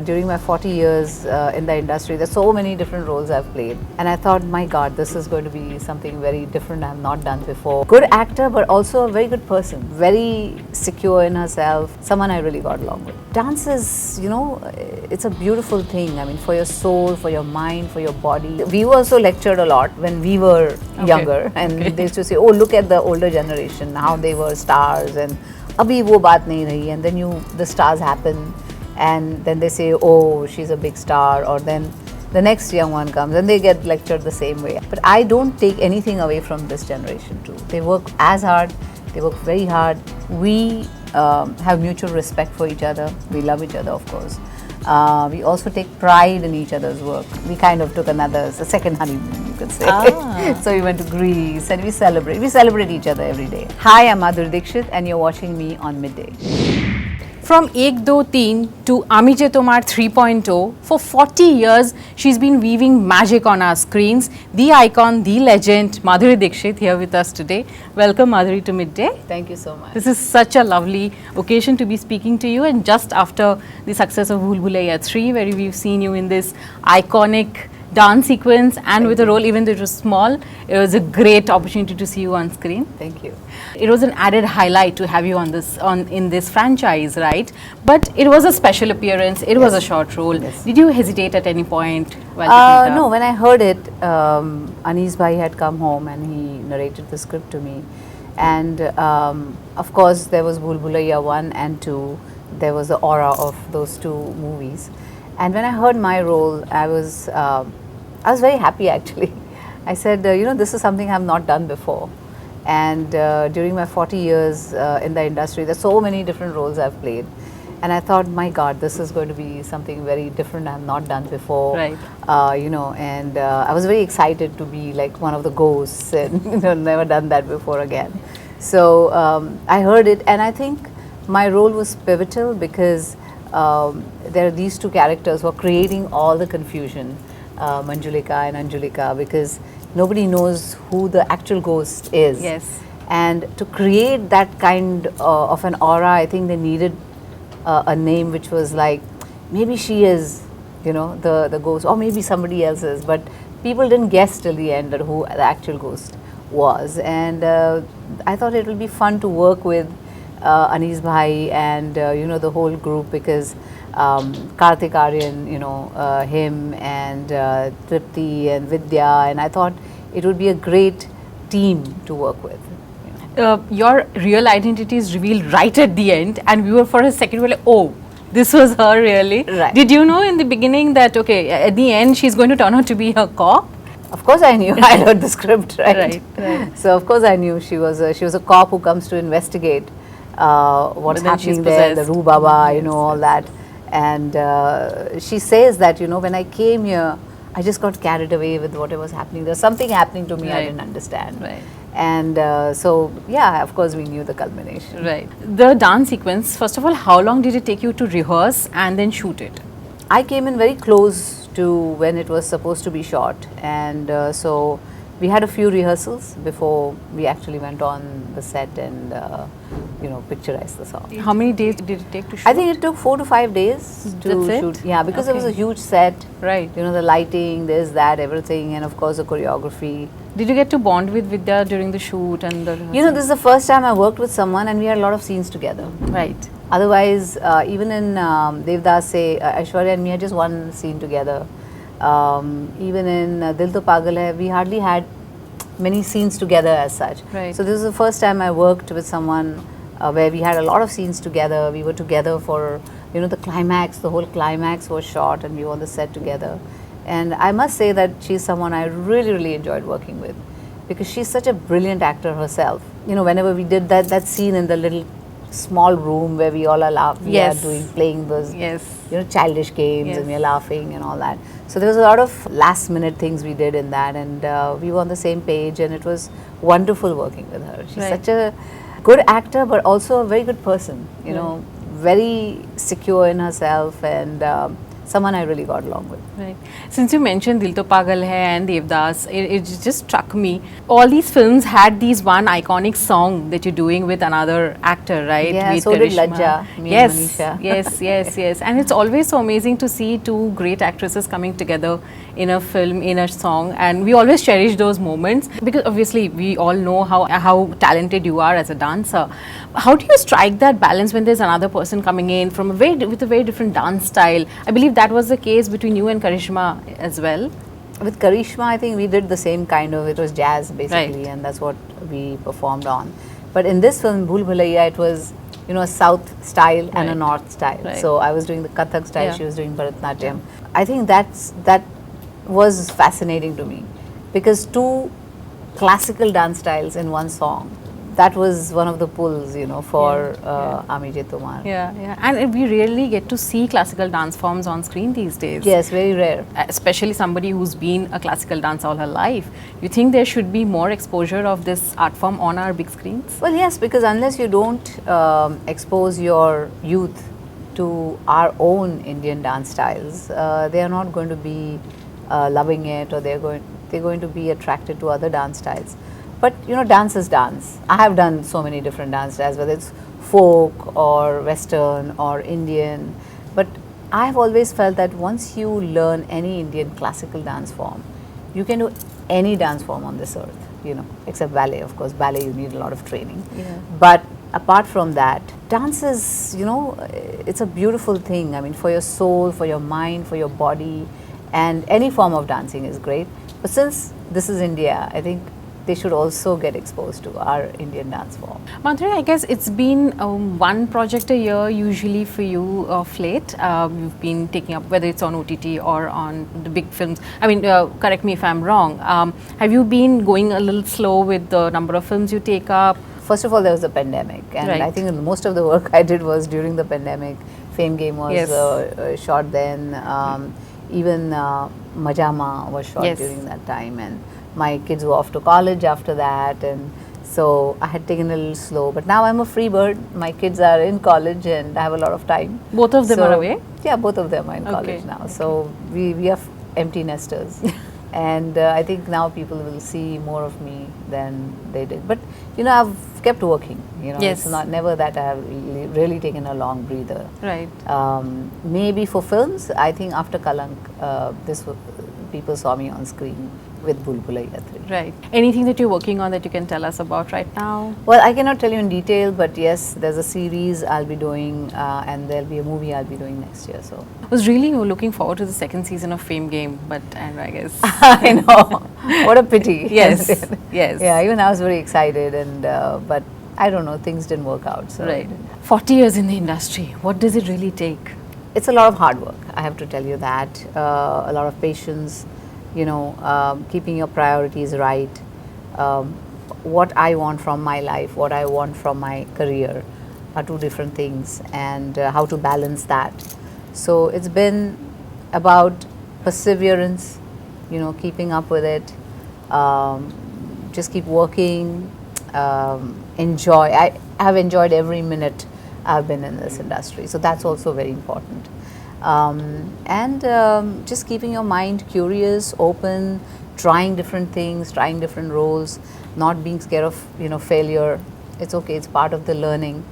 During my 40 years in the industry, there's so many different roles I've played. And I thought, my God, this is going to be something very different I've not done before. Good actor, but also a very good person. Very secure in herself. Someone I really got along with. Dance is, it's a beautiful thing. I mean, for your soul, for your mind, for your body. We also lectured a lot when we were younger. And they used to say, oh, look at the older generation. How they were stars. And abhi wo baat nahi rahi. And then the stars happen. And then they say, oh, she's a big star, or then the next young one comes and they get lectured the same way. But I don't take anything away from this generation too. They work as hard, they work very hard. We have mutual respect for each other. We love each other, of course. We also take pride in each other's work. We kind of took a second honeymoon, you could say. So we went to Greece and we celebrate each other every day. Hi, I'm Madhuri Dixit and you're watching me on Midday. From Ek Do Teen to Ami Je Tomar 3.0, for 40 years she's been weaving magic on our screens. The icon, the legend, Madhuri Dixit here with us today. Welcome Madhuri to Midday. Thank you so much. This is such a lovely occasion to be speaking to you, and just after the success of Bhool Bhulaiyaa 3, where we've seen you in this iconic dance sequence and with a role, even though it was small, it was a great opportunity to see you on screen. Thank you. It was an added highlight to have you in this franchise, right? But it was a special appearance. It was a short role. Yes. Did you hesitate at any point while picking it up? No, when I heard it, Anis Bhai had come home and he narrated the script to me. And of course, there was Bhool Bhulaiyaa 1 and 2. There was the aura of those two movies. And when I heard my role, I was very happy actually. I said, this is something I've not done before. And during my 40 years in the industry, there's so many different roles I've played. And I thought, my God, this is going to be something very different I've not done before. Right. And I was very excited to be like one of the ghosts and never done that before again. So I heard it, and I think my role was pivotal because there are these two characters who are creating all the confusion, Manjulika and Anjulika, because nobody knows who the actual ghost is. Yes. And to create that kind of an aura, I think they needed a name which was like, maybe she is, the ghost, or maybe somebody else is. But people didn't guess till the end that who the actual ghost was. And I thought it would be fun to work with Anis Bhai and the whole group, because Karthik Aryan, him and Tripti and Vidya, and I thought it would be a great team to work with. Your real identity is revealed right at the end, and we were for a second, we were like, oh, this was her really. Right. Did you know in the beginning that, okay, at the end she's going to turn out to be a cop? Of course I knew. I heard the script, right? Right. So of course I knew she was a cop who comes to investigate what's happening there, the Roo Baba, all that. And she says that, when I came here, I just got carried away with whatever was happening. There was something happening to me I didn't understand. Right. And so, yeah, of course we knew the culmination. Right. The dance sequence, first of all, how long did it take you to rehearse and then shoot it? I came in very close to when it was supposed to be shot. And so we had a few rehearsals before we actually went on the set and picturized the song. How many days did it take to shoot? I think it took 4 to 5 days to That's shoot. it? Yeah, because it was a huge set. Right. The lighting, this, that, everything, and of course the choreography. Did you get to bond with Vidya during the shoot and the This is the first time I worked with someone and we had a lot of scenes together. Right. Otherwise, even in Devdas Se, Aishwarya and me had just one scene together. Even in Dil To Pagal Hai, we hardly had many scenes together as such. Right. So this is the first time I worked with someone where we had a lot of scenes together. We were together for, the climax, the whole climax was shot and we were on the set together. And I must say that she's someone I really, really enjoyed working with, because she's such a brilliant actor herself. Whenever we did that scene in the little small room where we all are laughing, playing those childish games, and we are laughing and all that. So there was a lot of last minute things we did in that, and we were on the same page, and it was wonderful working with her. She's such a good actor, but also a very good person, very secure in herself, and someone I really got along with. Right. Since you mentioned Dil To Pagal Hai and Devdas, it just struck me. All these films had these one iconic song that you're doing with another actor, right? Yeah, with so did Karishma. Lajja, me Yes, and Manisha. yes. And it's always so amazing to see two great actresses coming together in a film, in a song, and we always cherish those moments because obviously we all know how talented you are as a dancer. How do you strike that balance when there's another person coming in from with a very different dance style? I believe that was the case between you and Karishma as well. With Karishma, I think we did the same kind of, it was jazz basically, Right. and that's what we performed on. But in this film, Bhool Bhulaiyaa, it was, you know, a south style and a Right. north style. Right. So I was doing the Kathak style, Yeah. she was doing Bharatanatyam. I think that was fascinating to me because two classical dance styles in one song. That was one of the pulls, you know, for Ami Je Tumar. Yeah. And we rarely get to see classical dance forms on screen these days. Yes, very rare. Especially somebody who's been a classical dancer all her life. You think there should be more exposure of this art form on our big screens? Well, yes, because unless you don't expose your youth to our own Indian dance styles, they are not going to be loving it, or they're going to be attracted to other dance styles. But you know, dance is dance. I have done so many different dance styles, whether it's folk or Western or Indian. But I have always felt that once you learn any Indian classical dance form, you can do any dance form on this earth, you know, except ballet. Of course, ballet you need a lot of training. Yeah. But apart from that, dance is, you know, it's a beautiful thing. I mean, for your soul, for your mind, for your body, and any form of dancing is great. But since this is India, I think they should also get exposed to our Indian dance form. Madhuri, I guess it's been one project a year usually for you of late. You've been taking up, whether it's on OTT or on the big films. I mean, correct me if I'm wrong. Have you been going a little slow with the number of films you take up? First of all, there was the pandemic, and Right. I think most of the work I did was during the pandemic. Fame Game was Yes. shot then. Even Majama was shot Yes. during that time, and my kids were off to college after that, and so I had taken a little slow. But now I'm a free bird. My kids are in college, and I have a lot of time. Both of them So- are away? Yeah, both of them are in Okay, college now. okay. So we are empty nesters. And I think now people will see more of me than they did. But you know, I've kept working. You know, Yes. it's not never that I have really taken a long breather. Right. Maybe for films, I think after Kalank, people saw me on screen with Bhool Bhulaiyaa 3. Right. Anything that you're working on that you can tell us about right now? Well, I cannot tell you in detail, but yes, there's a series I'll be doing, and there'll be a movie I'll be doing next year. So I was really looking forward to the second season of Fame Game, but and I guess I know, what a pity. yes, yes, Yeah, even I was very excited, and but I don't know, things didn't work out. So right. 40 years in the industry. What does it really take? it's a lot of hard work. I have to tell you that. A lot of patience. You know, keeping your priorities right. What I want from my life, what I want from my career, are two different things, and how to balance that. So it's been about perseverance. You know, keeping up with it. Just keep working. Enjoy. I have enjoyed every minute I've been in this industry, so that's also very important. Just keeping your mind curious, open, trying different things, trying different roles, not being scared of, you know, failure. It's okay, it's part of the learning,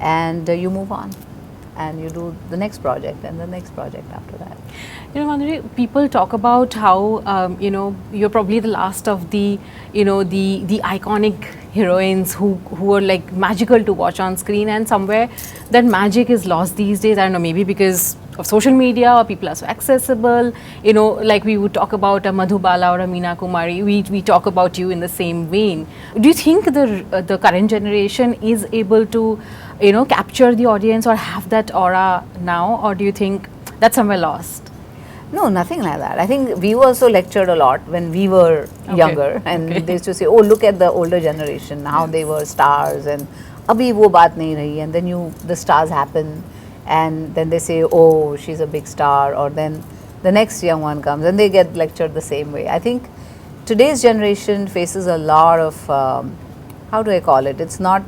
and you move on, and you do the next project and the next project after that. You know, Madhuri, people talk about how you know, you're probably the last of the, you know, the iconic heroines who are like magical to watch on screen, and somewhere that magic is lost these days. I don't know, maybe because of social media, or people are so accessible. You know, like we would talk about a Madhubala or a Meena Kumari, we talk about you in the same vein. Do you think the current generation is able to, you know, capture the audience or have that aura now, or do you think that's somewhere lost? No, nothing like that. I think we were also lectured a lot when we were younger, and they used to say, "Oh, look at the older generation, how they were stars, and abhi wo baat nahi rahi." And then the stars happen, and then they say, "Oh, she's a big star," or then the next young one comes, and they get lectured the same way. I think today's generation faces a lot of how do I call it? It's not.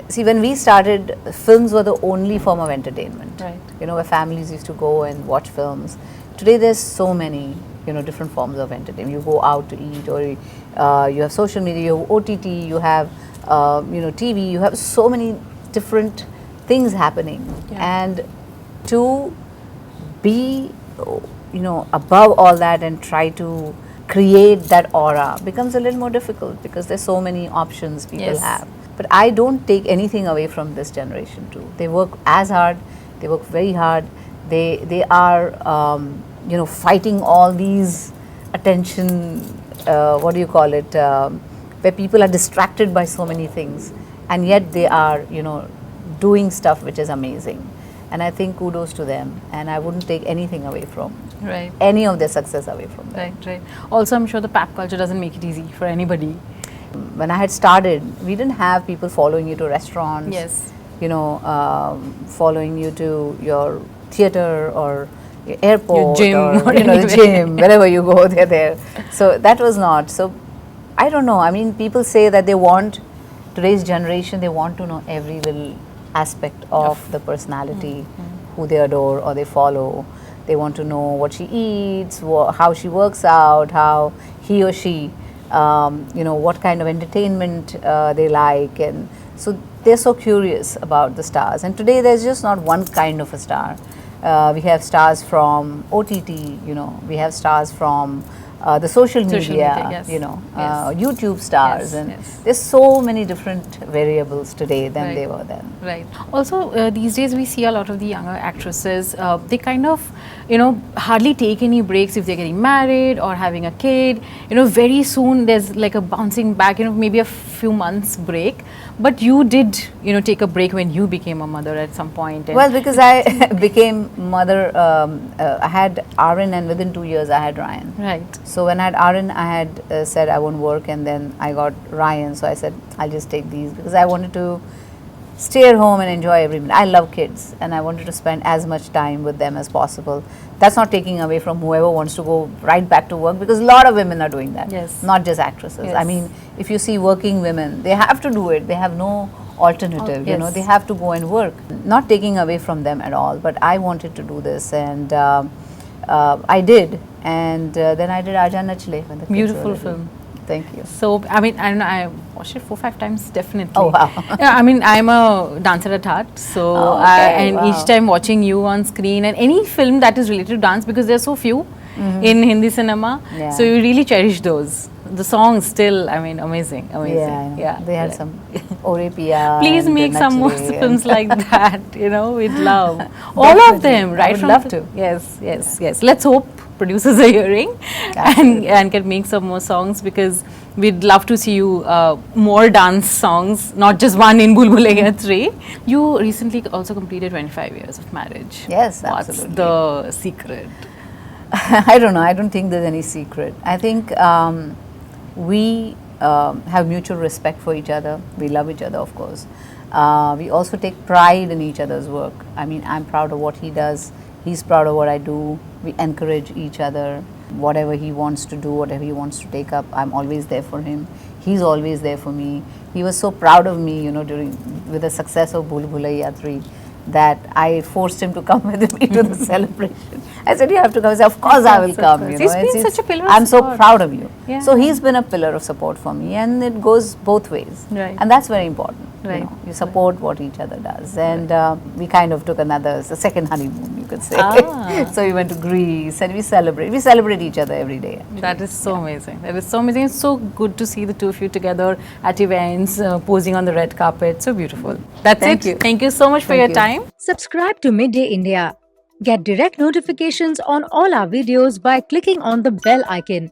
See, when we started, films were the only form of entertainment. Right. You know, where families used to go and watch films. Today, there's so many, you know, different forms of entertainment. You go out to eat, or you have social media, you have OTT, you have, you know, TV. You have so many different things happening, and to be, you know, above all that and try to create that aura becomes a little more difficult because there's so many options people have. But I don't take anything away from this generation too. They work as hard, they work very hard. They are, you know, fighting all these attention, what do you call it, where people are distracted by so many things, and yet they are, you know, doing stuff which is amazing. And I think kudos to them, and I wouldn't take anything away from any of their success away from them. Right. Also, I'm sure the pap culture doesn't make it easy for anybody. When I had started, we didn't have people following you to restaurants. Yes. You know, following you to your theater or your airport, your gym, or you know, the gym, wherever you go, they're there. So that was not. So I don't know. I mean, people say that they want, today's generation, they want to know every little aspect of the personality, who they adore or they follow. They want to know what she eats, how she works out, how he or she, you know, what kind of entertainment they like. And so they're so curious about the stars. And today there's just not one kind of a star. We have stars from OTT, you know, we have stars from the social media, you know, YouTube stars, and there's so many different variables today than they were then. Right. Also, these days we see a lot of the younger actresses, they kind of, you know, hardly take any breaks if they're getting married or having a kid. You know, very soon there's like a bouncing back, you know, maybe a few months break. But you did, you know, take a break when you became a mother at some point. Well, because I became mother, I had Aaron, and within 2 years I had Ryan. Right. So when I had Aaron, I had said I won't work, and then I got Ryan. So I said I'll just take these because I wanted to stay at home and enjoy every minute. I love kids, and I wanted to spend as much time with them as possible. That's not taking away from whoever wants to go right back to work, because a lot of women are doing that. Not just actresses. I mean, if you see working women, they have to do it. They have no alternative. You know, they have to go and work. Not taking away from them at all, but I wanted to do this, and I did. And then I did Aaja Nachle. Beautiful film. Thank you. So, I mean, I watched it 4-5 times, definitely. Oh, wow. Yeah, I mean, I'm a dancer at heart. So, each time watching you on screen, and any film that is related to dance, because there are so few in Hindi cinema. So, you really cherish those. The songs still, I mean, amazing. Yeah, they had some Ore Piya. Please make some more films like that, you know, we'd love. All of them, right? I would love to. Yes. Let's hope producers are hearing and can make some more songs, because we'd love to see you more dance songs, not just one in Bhool Bhulaiyaa 3. You recently also completed 25 years of marriage. Yes, absolutely. What's the secret? I don't know. I don't think there's any secret. I think we have mutual respect for each other. We love each other, of course. We also take pride in each other's work. I mean, I'm proud of what he does. He's proud of what I do. We encourage each other. Whatever he wants to do, whatever he wants to take up, I'm always there for him. He's always there for me. He was so proud of me, you know, with the success of Bhool Bhulaiyaa 3, that I forced him to come with me to the celebration. I said, you have to come. I said, of course I will come. You know, he's been such a pillar of I'm support. so proud of you. So he's been a pillar of support for me, and it goes both ways. And that's very important. You know, you support what each other does. And we kind of took a second honeymoon, you could say. So we went to Greece and we celebrate each other every day. Actually. That is so amazing. That is so amazing. It's so good to see the two of you together at events, posing on the red carpet. So beautiful. That's it. Thank you so much for your time. Subscribe to Midday India. Get direct notifications on all our videos by clicking on the bell icon.